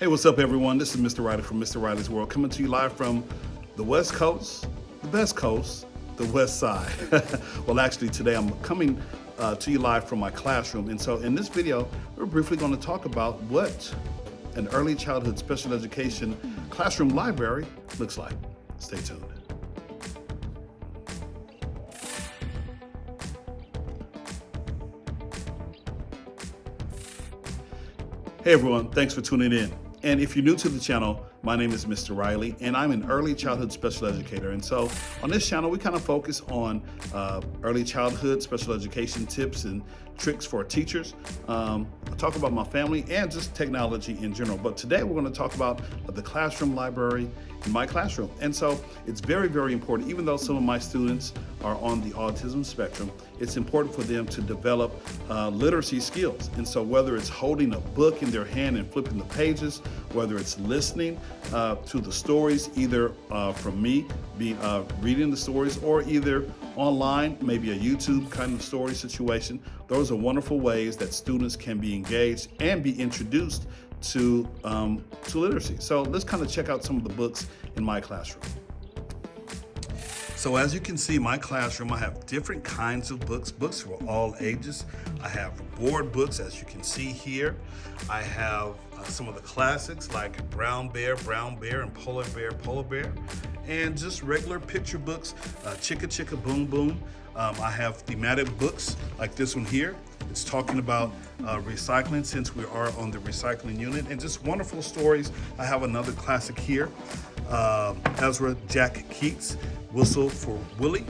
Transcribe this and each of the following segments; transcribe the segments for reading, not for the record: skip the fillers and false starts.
Hey, what's up, everyone? This is Mr. Riley from MrRileysWorld, coming to you live from the West Coast, the best coast, the West Side. Well, actually, today I'm coming to you live from my classroom. And so in this video, we're briefly going to talk about what an early childhood special education classroom library looks like. Stay tuned. Hey everyone, thanks for tuning in. And if you're new to the channel, my name is Mr. Riley, and I'm an early childhood special educator. And so on this channel, we kind of focus on early childhood special education tips and tricks for teachers. I talk about my family and just technology in general. But today we're going to talk about the classroom library in my classroom. And so it's very, very important, even though some of my students are on the autism spectrum, it's important for them to develop literacy skills. And so whether it's holding a book in their hand and flipping the pages, whether it's listening to the stories, either from me reading the stories, or either online, maybe a YouTube kind of story situation, those are wonderful ways that students can be engaged and be introduced to literacy. So let's kind of check out some of the books in my classroom. So as you can see, my classroom, I have different kinds of books for all ages. I have board books, as you can see here. I have some of the classics like Brown Bear, and Polar Bear, and just regular picture books, Chicka Chicka Boom Boom. I have thematic books like this one here. It's talking about recycling, since we are on the recycling unit, and just wonderful stories. I have another classic here, Ezra Jack Keats, Whistle for Willie.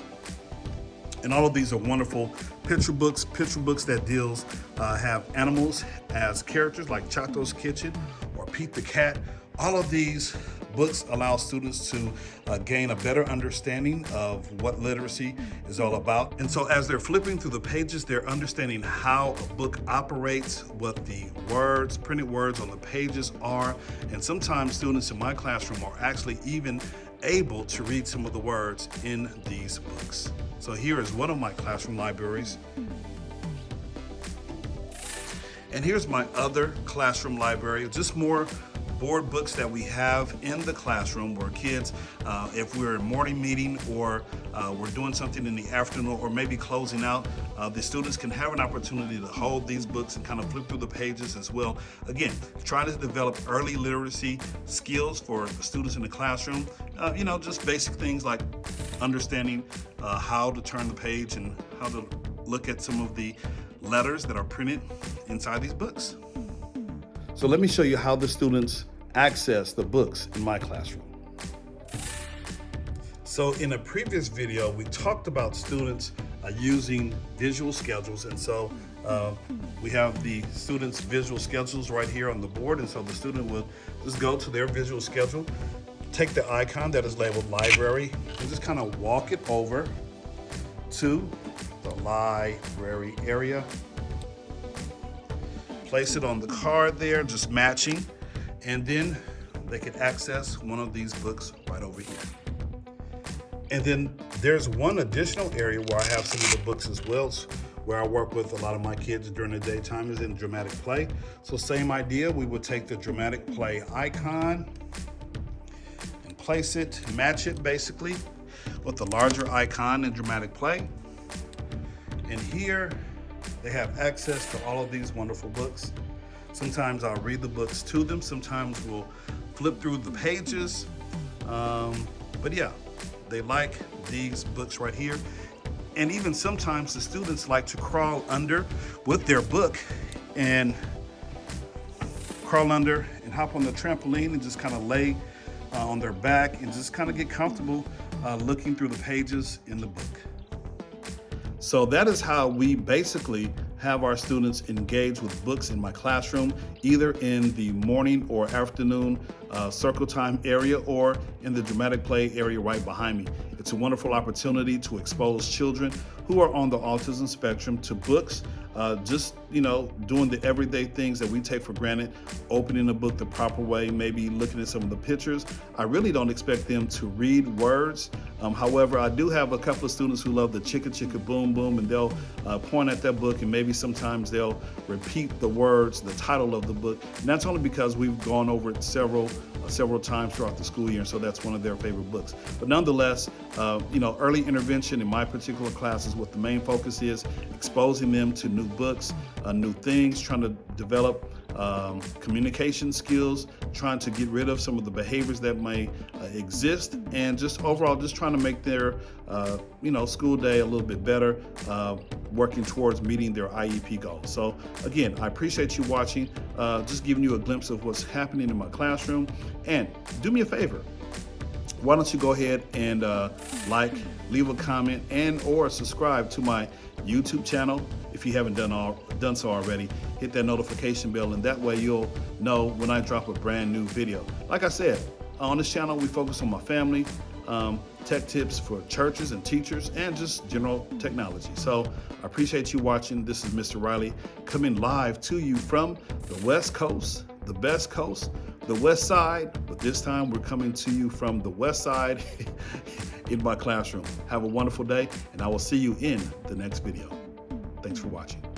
And all of these are wonderful picture books that deals, have animals as characters like Chato's Kitchen or Pete the Cat. All of these books allow students to gain a better understanding of what literacy is all about. And so as they're flipping through the pages, they're understanding how a book operates, what the words, printed words on the pages are. And sometimes students in my classroom are actually even able to read some of the words in these books. So here is one of my classroom libraries. And here's my other classroom library, just more board books that we have in the classroom where kids, if we're in morning meeting or we're doing something in the afternoon or maybe closing out, the students can have an opportunity to hold these books and kind of flip through the pages as well. Again, trying to develop early literacy skills for the students in the classroom. Just basic things like understanding how to turn the page and how to look at some of the letters that are printed inside these books. So let me show you how the students access the books in my classroom. So in a previous video, we talked about students using visual schedules. And so we have the students' visual schedules right here on the board. And so the student will just go to their visual schedule, take the icon that is labeled library, and just kind of walk it over to the library area. Place it on the card there, just matching, and then they can access one of these books right over here. And then there's one additional area where I have some of the books as well, where I work with a lot of my kids during the daytime, is in dramatic play. So same idea, we would take the dramatic play icon and place it, match it basically with the larger icon in dramatic play. And here they have access to all of these wonderful books. Sometimes I'll read the books to them. Sometimes we'll flip through the pages. But yeah, they like these books right here. And even sometimes the students like to crawl under with their book and crawl under and hop on the trampoline and just kind of lay on their back and just kind of get comfortable looking through the pages in the book. So that is how we basically have our students engage with books in my classroom, either in the morning or afternoon circle time area or in the dramatic play area right behind me. It's a wonderful opportunity to expose children who who are on the autism spectrum to books, just, doing the everyday things that we take for granted, opening a book the proper way, maybe looking at some of the pictures. I really don't expect them to read words. However, I do have a couple of students who love the chicka chicka boom boom, and they'll point at that book, and maybe sometimes they'll repeat the words, the title of the book. And that's only because we've gone over it several times throughout the school year, and so that's one of their favorite books. But nonetheless, early intervention in my particular classes, what the main focus is, exposing them to new books, new things, trying to develop communication skills, trying to get rid of some of the behaviors that may exist, and just overall just trying to make their school day a little bit better, working towards meeting their IEP goals. So again, I appreciate you watching, just giving you a glimpse of what's happening in my classroom. And do me a favor, why don't you go ahead and leave a comment, and or subscribe to my YouTube channel if you haven't done so already. Hit that notification bell, and that way you'll know when I drop a brand new video. Like I said, on this channel we focus on my family, tech tips for churches and teachers, and just general technology. So I appreciate you watching. This is Mr. Riley coming live to you from the West Coast, the best coast, the West Side, but this time we're coming to you from the West Side in my classroom. Have a wonderful day, and I will see you in the next video. Thanks for watching.